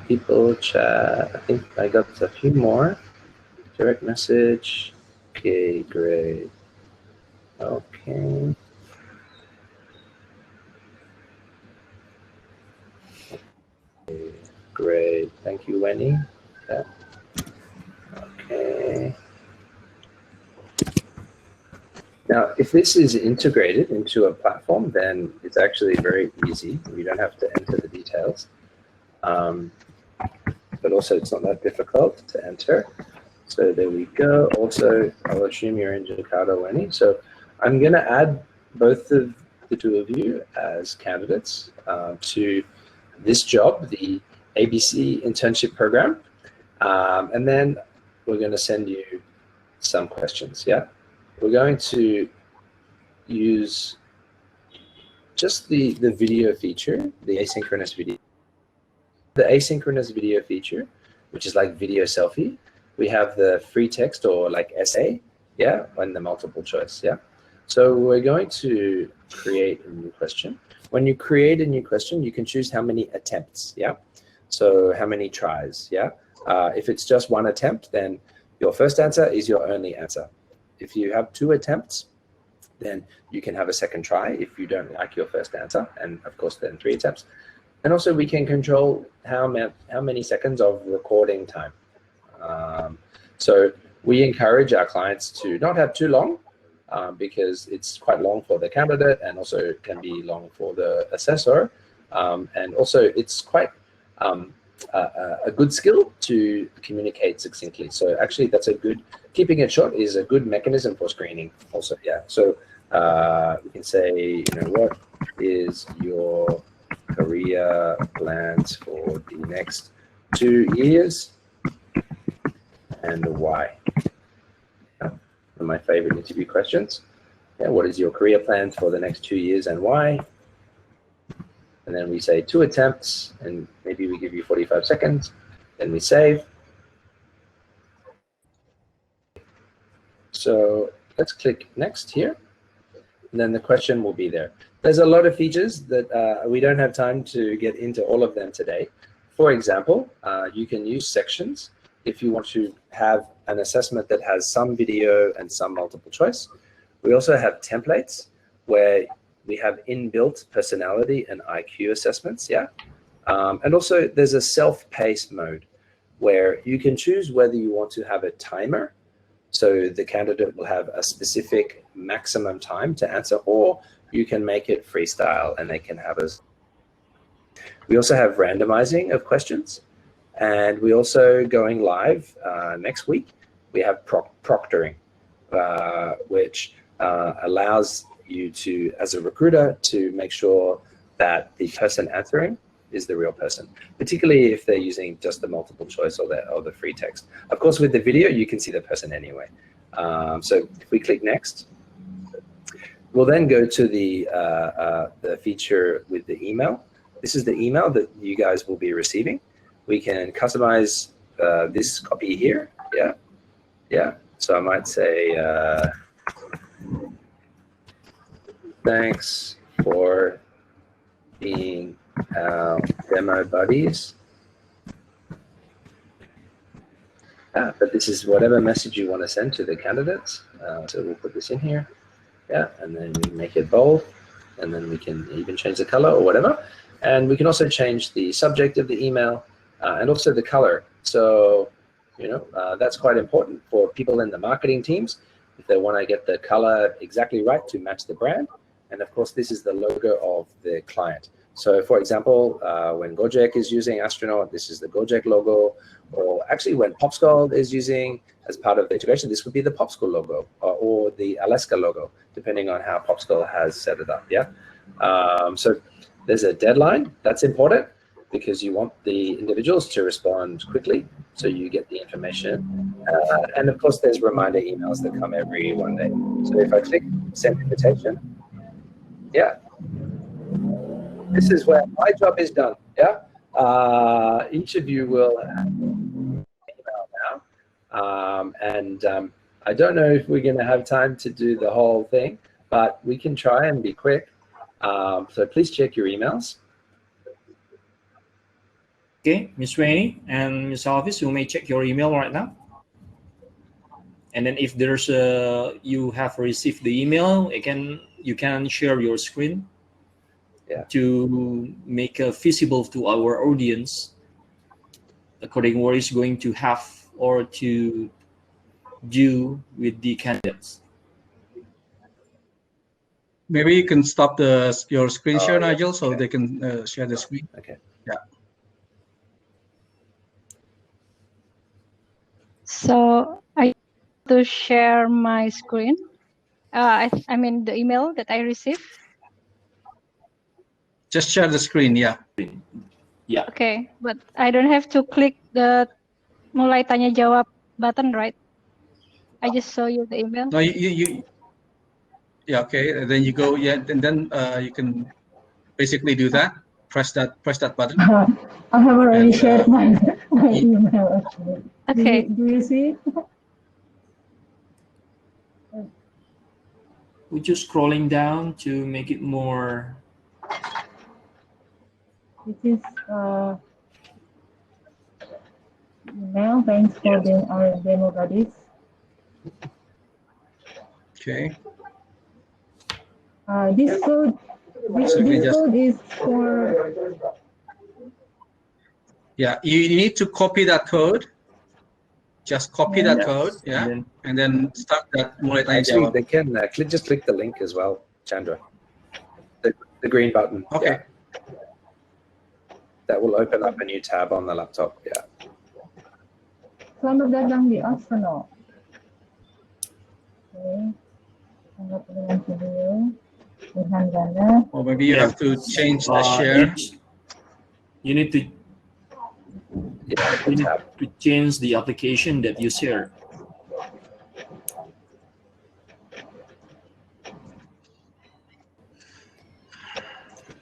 People chat. I think I got a few more. Direct message. Okay, great. Okay. Great. Thank you, Winnie. Yeah. Okay. Now, if this is integrated into a platform, then it's actually very easy. You don't have to enter the details. But also, it's not that difficult to enter. So there we go. Also, I'll assume you're in Jakarta, Winnie. So I'm going to add both of the two of you as candidates to this job, the ABC internship program. And then we're going to send you some questions, yeah? We're going to use just the video feature, the asynchronous video. The asynchronous video feature, which is like video selfie. We have the free text or like essay, yeah, and the multiple choice, yeah. So we're going to create a new question. When you create a new question, you can choose how many attempts, yeah. So how many tries, yeah. If it's just one attempt, then your first answer is your only answer. If you have 2 attempts, then you can have a second try if you don't like your first answer, and of course then 3 attempts. And also we can control how many seconds of recording time. So we encourage our clients to not have too long, because it's quite long for the candidate and also can be long for the assessor. And also it's quite a good skill to communicate succinctly. So actually that's a good, keeping it short is a good mechanism for screening also, yeah. So we can say, you know, what is your career plans for the next 2 years and why? One of my favorite interview questions. Yeah, what is your career plans for the next 2 years and why? And then we say 2 attempts, and maybe we give you 45 seconds. Then we save. So let's click next here. And then the question will be there. There's a lot of features that we don't have time to get into all of them today. For example, you can use sections if you want to have an assessment that has some video and some multiple choice. We also have templates where we have inbuilt personality and IQ assessments, yeah. And also there's a self-paced mode where you can choose whether you want to have a timer, so the candidate will have a specific maximum time to answer, or you can make it freestyle and they can have a... We also have randomizing of questions, and we also going live next week. We have proctoring, which allows you to, as a recruiter, to make sure that the person answering is the real person, particularly if they're using just the multiple choice or the free text. Of course, with the video, you can see the person anyway. So if we click next, we'll then go to the feature with the email. This is the email that you guys will be receiving. We can customize this copy here, yeah, yeah. So I might say, thanks for being demo buddies. But this is whatever message you want to send to the candidates. So we'll put this in here, yeah, and then we make it bold, and then we can even change the color or whatever. And we can also change the subject of the email and also the color. So, you know, that's quite important for people in the marketing teams if they want to get the color exactly right to match the brand. And of course, this is the logo of the client. So for example, when Gojek is using Astronaut, this is the Gojek logo. Or actually when Popskul is using, as part of the integration, this would be the Popskul logo or the Alaska logo, depending on how Popskul has set it up, yeah? So there's a deadline. That's important because you want the individuals to respond quickly so you get the information. And of course, there's reminder emails that come every 1 day. So if I click send invitation, yeah, this is where my job is done, yeah? Each of you will have an email now. I don't know if we're going to have time to do the whole thing, but we can try and be quick. So please check your emails. Okay, Ms. Rainey and Ms. Alvis, you may check your email right now. And then if there's you have received the email, again, you can share your screen, yeah, to make visible to our audience according what is going to have or to do with the candidates. Maybe you can stop your screen share, yeah. Nigel, so Okay. they can share the screen. Okay. Yeah. So I to share my screen. I mean the email that I received. Just share the screen, yeah. Yeah. Okay, but I don't have to click the mulai tanya jawab button, right? I just show you the email. No, you yeah, okay. And then you go, yeah, and then you can basically do that. Press that button. I have already And, shared my email actually. Okay. Do you see it? We're just scrolling down to make it more. This is email. Thanks for being our demo buddies. Okay. This code, So you can this just- code is for. Yeah, you need to copy that code. Just copy that code, yeah, and then start that mulai tanya Actually, jawab. they can just click the link as well, Chandra. The green button. Okay. Yeah. That will open up a new tab on the laptop. Yeah. Selamat datang di Astronaut. Oke. Selamat dengan video. Ilham Gana. Or maybe you have to change the share. You need to change the application that you share.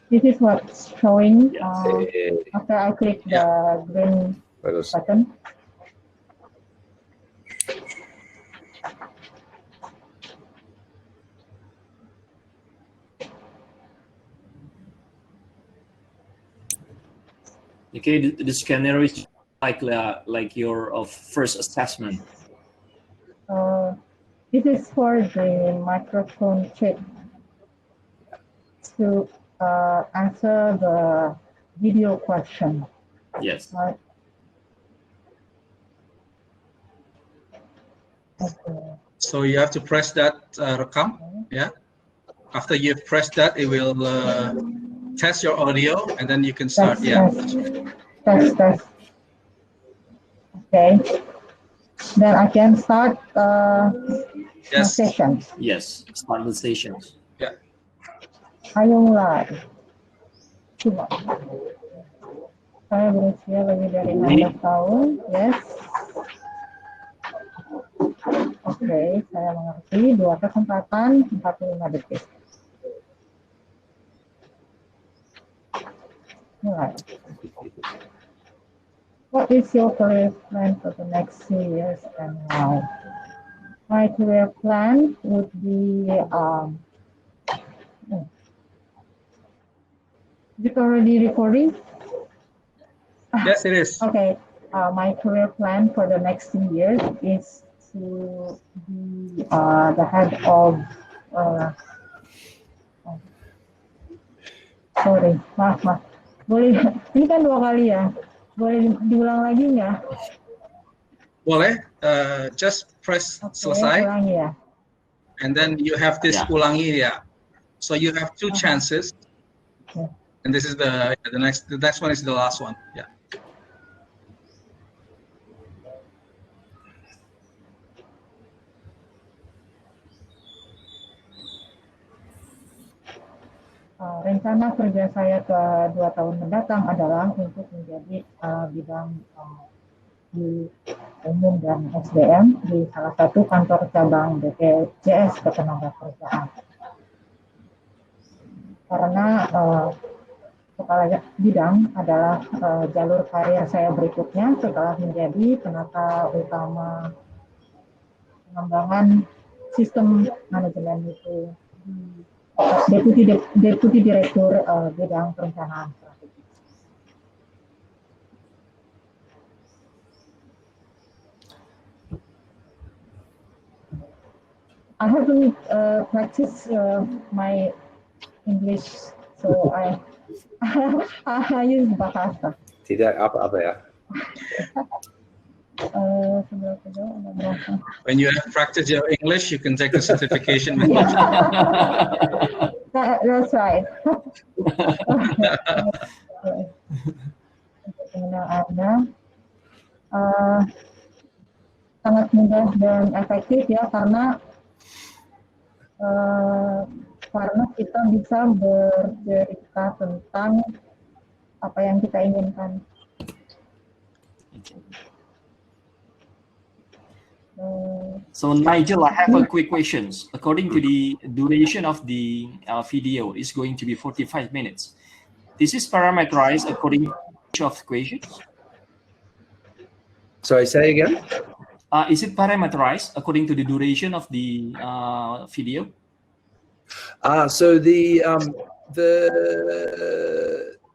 This is what's showing Eh, after I click the green bagus. button. Okay, the scanner is like your first assessment. This is for the microphone chip to answer the video question. Yes. Right. Okay. So you have to press that rekam, yeah. After you've pressed that, it will test your audio, and then you can start. Test. Okay. Then I can start my session. Yes. Start the sessions. Yeah. Ayo mulai. Coba. Saya berusia lebih dari 16 tahun. Yes. Oke, saya mengerti. 2 kesempatan, 45 detik. Mulai. What is your career plan for the next 3 years and why? My career plan would be is it already recording? Yes, it is. Okay. My career plan for the next 2 years is to be the head of. Sorry, maaf. Boleh, ini kan 2 kali ya. Boleh diulang lagi nggak? Boleh. Just press selesai, ulangi ya. and then you have this ulangi, yeah. So you have 2 chances, and this is the next one is the last one, yeah. Rencana kerja saya ke 2 tahun mendatang adalah untuk menjadi bidang di umum dan SDM di salah satu kantor cabang BPJS Ketenagakerjaan. Karena kepala bidang adalah jalur karir saya berikutnya setelah menjadi penata utama pengembangan sistem manajemen itu Deputi Direktur Bidang Perencanaan Strategi. I have to practice my English, so I use bahasa. Tidak apa-apa ya. When you have practiced your English, you can take the certification with you. That's right. Anda sangat mudah dan efektif ya karena kita bisa bercerita tentang apa yang kita inginkan. So Nigel, I have a quick questions. According to the duration of the video is going to be 45 minutes. This is parameterized according to of questions. Sorry, say again. Is it parameterized according to the duration of the video? So the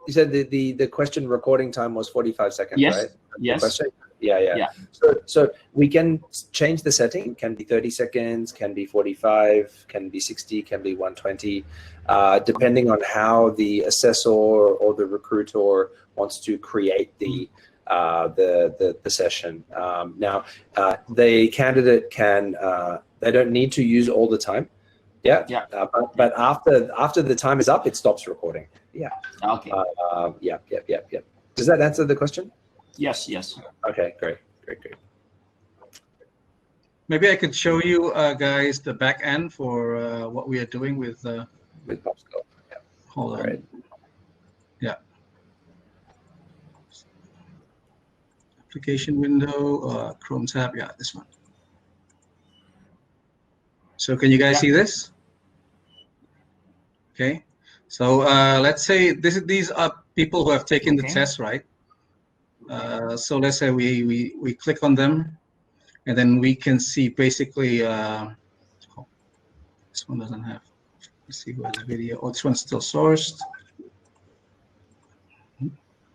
you said the question recording time was 45 seconds, Yes. right? Yes. Question? Yeah. So we can change the setting. Can be 30 seconds, can be 45, can be 60, can be 120, depending on how the assessor or the recruiter wants to create the session. Now, the candidate can they don't need to use all the time. Yeah. But after the time is up, it stops recording. Yeah. Okay. Yeah. Does that answer the question? Yes. Okay, great. Maybe I could show you guys the back end for what we are doing with Popskul. Yeah. Hold on. Great. Yeah. Application window, Chrome tab. Yeah, this one. So can you guys see this? Okay. So let's say these are people who have taken the test, right? So let's say we click on them, and then we can see basically this one doesn't have. Let's see where the video. Oh, this one's still sourced.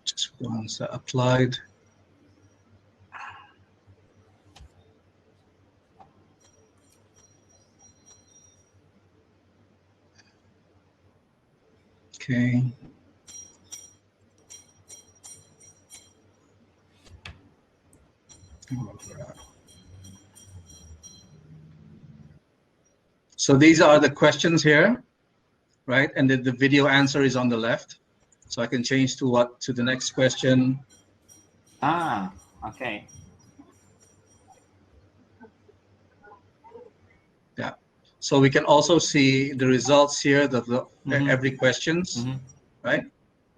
Just ones that applied. Okay. So these are the questions here, right? And then the video answer is on the left. So I can change to the next question. Okay. Yeah. So we can also see the results here of every questions, right?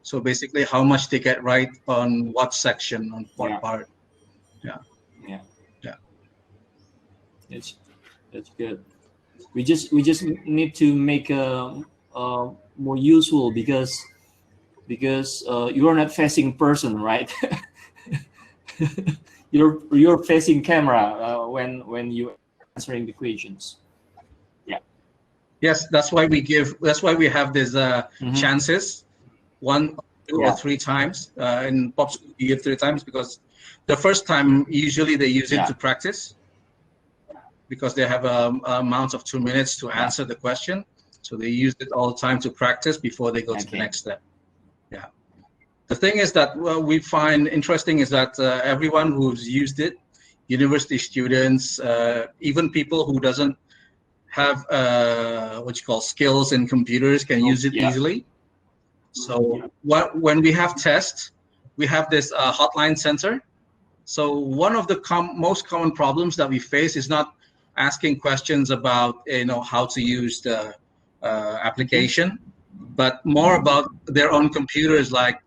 So basically how much they get right on what section, on what part. Yeah. That's good. We just need to make more useful because you are not facing person, right? you're facing camera when you answering the questions. Yeah. Yes, that's why we have these chances, 1, 2, or 3 times. In Popskul you give 3 times because the first time usually they use it to practice, because they have amounts of 2 minutes to answer the question. So they use it all the time to practice before they go to the next step. Yeah. The thing is that what we find interesting is that everyone who's used it, university students, even people who doesn't have skills in computers can use it easily. So when we have tests, we have this hotline center. So one of the most common problems that we face is not asking questions about how to use the application, but more about their own computers. Like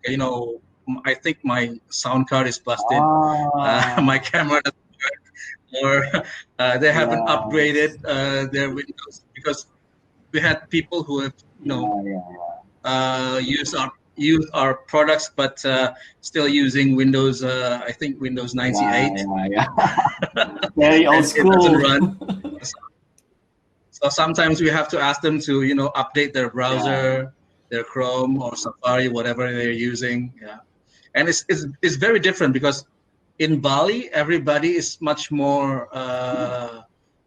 I think my sound card is busted, my camera doesn't work, or they haven't upgraded their Windows, because we had people who have used our products, but still using Windows. I think Windows 98. Very old school. It doesn't run. So sometimes we have to ask them to update their browser, their Chrome or Safari, whatever they're using. Yeah, and it's very different because in Bali everybody is much more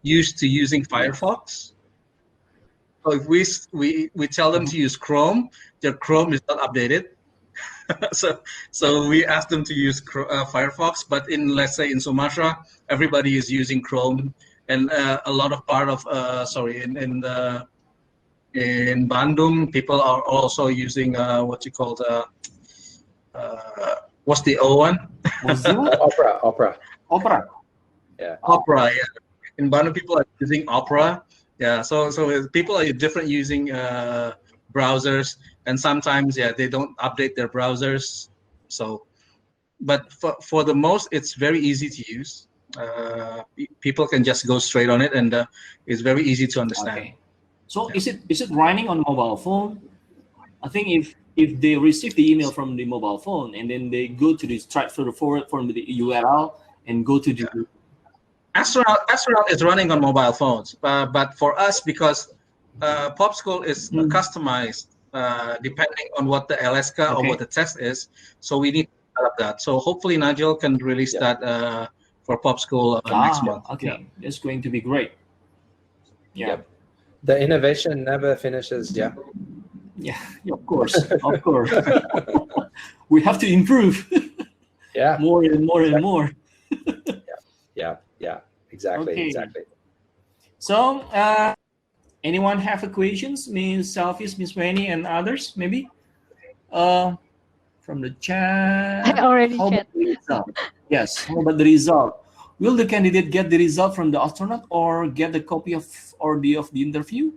used to using Firefox. So if we tell them to use Chrome, their Chrome is not updated. so we ask them to use Firefox. But let's say in Sumatra, everybody is using Chrome, and a lot of in Bandung, people are also using what's the O one? Opera. Yeah. Opera. Yeah. In Bandung, people are using Opera. Yeah, so people are different using browsers, and sometimes they don't update their browsers. So, but for the most, it's very easy to use. people can just go straight on it, and it's very easy to understand. Okay. So Yeah. is it running on mobile phone? I think if they receive the email from the mobile phone and then they go to the forward from the URL and go to the Astronaut is running on mobile phones, but for us, because Popskul is customized depending on what the LSK or what the test is, so we need to develop that. So hopefully Nigel can release that for Popskul next month. Okay, that's going to be great. Yeah. Yep. The innovation never finishes. Yeah. Yeah, of course, of course. We have to improve. Yeah. More and more and more. Yeah. Exactly. Okay. Exactly. So, anyone have a questions? Miss Selfies, Miss Winnie, and others, maybe? From the chat. I already How chat. about the result? Yes. How about the result? Will the candidate get the result from the astronaut or get the copy of the interview?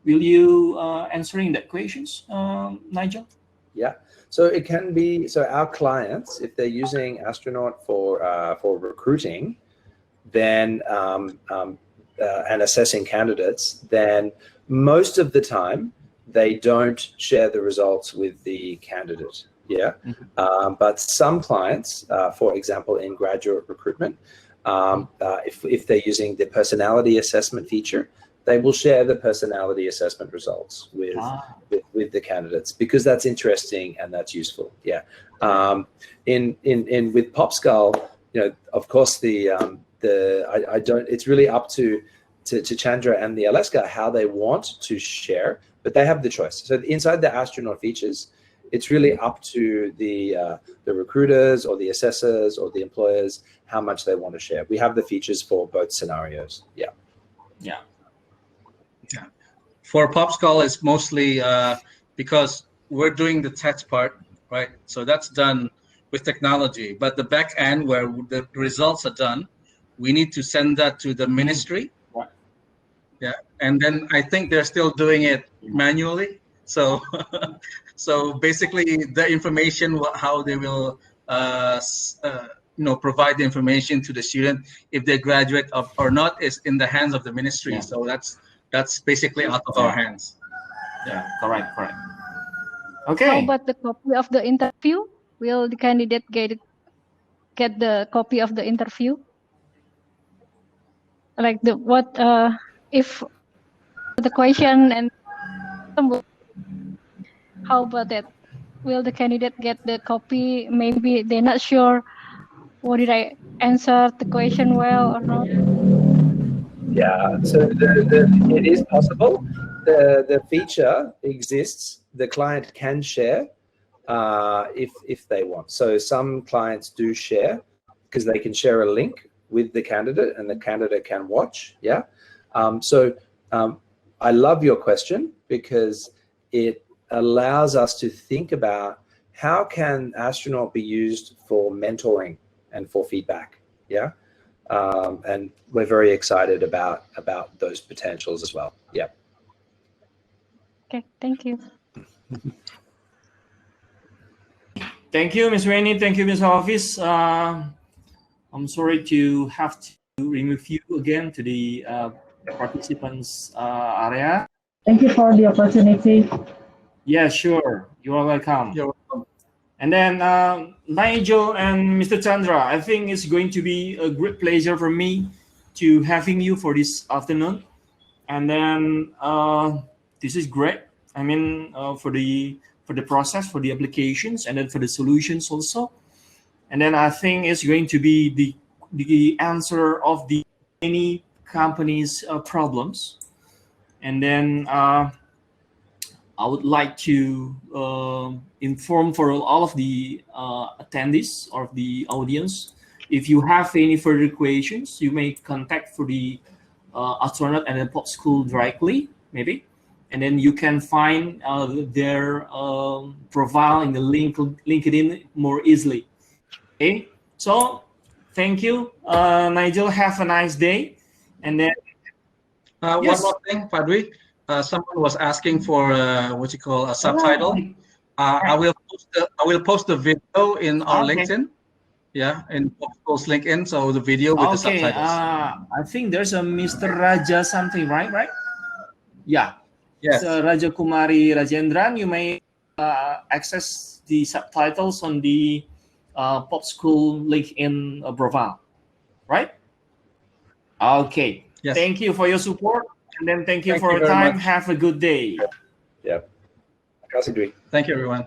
Will you answering that questions, Nigel? Yeah. So it can be, so our clients, if they're using Astronaut for recruiting, then and assessing candidates, then most of the time they don't share the results with the candidate. Yeah. But some clients, for example, in graduate recruitment, if they're using the personality assessment feature, they will share the personality assessment results with the candidates, because that's interesting and that's useful. Yeah. In with Popskul, of course I don't. It's really up to Chandra and the LSK how they want to share, but they have the choice. So inside the Astronaut features, it's really up to the recruiters or the assessors or the employers how much they want to share. We have the features for both scenarios. Yeah. Yeah. For Popskul, it's mostly because we're doing the test part, right? So that's done with technology. But the back end, where the results are done, we need to send that to the ministry. Yeah, and then I think they're still doing it manually. So, so basically, the information, how they will, provide the information to the student if they graduate or not, is in the hands of the ministry. Yeah. So that's basically out of our hands. Yeah, correct. How Okay. about the copy of the interview? Will the candidate get the copy of the interview? Like if the question and how about that? Will the candidate get the copy? Maybe they're not sure. What did I answer the question well or not? Yeah, so it is possible. The feature exists. The client can share if they want. So some clients do share because they can share a link with the candidate and the candidate can watch. Yeah. I love your question because it allows us to think about how can Astronaut be used for mentoring and for feedback. Yeah. And we're very excited about those potentials as well. Yeah. Okay, thank you. Thank you, Ms. Rainey. Thank you, Ms. Hafiz. I'm sorry to have to remove you again to the participants area. Thank you for the opportunity. Yeah, sure. You are welcome. You're welcome. And then Nigel and Mr. Chandra, I think it's going to be a great pleasure for me to having you for this afternoon. And then this is great. I mean, for the process, for the applications, and then for the solutions also. And then I think it's going to be the answer of the many companies' problems. And then I would like to inform for all of the attendees or the audience, if you have any further questions, you may contact for the Astronaut and the Popskul directly, maybe. And then you can find their profile in the LinkedIn more easily. Okay, so thank you, Nigel. Have a nice day. And then One more thing, Padri. Someone was asking for what you call a subtitle. I will post the video in our LinkedIn. Yeah, in Popskul's LinkedIn. So the video with the Okay, subtitles. I think there's a Mr. Raja something, right? Yeah. Yes. So Raja Kumari Rajendran, you may access the subtitles on the Popskul LinkedIn profile, right? Okay. Yes. Thank you for your support, and then thank you Thank for you your very time. much. Have a good day. Yeah. I agree. Thank you, everyone.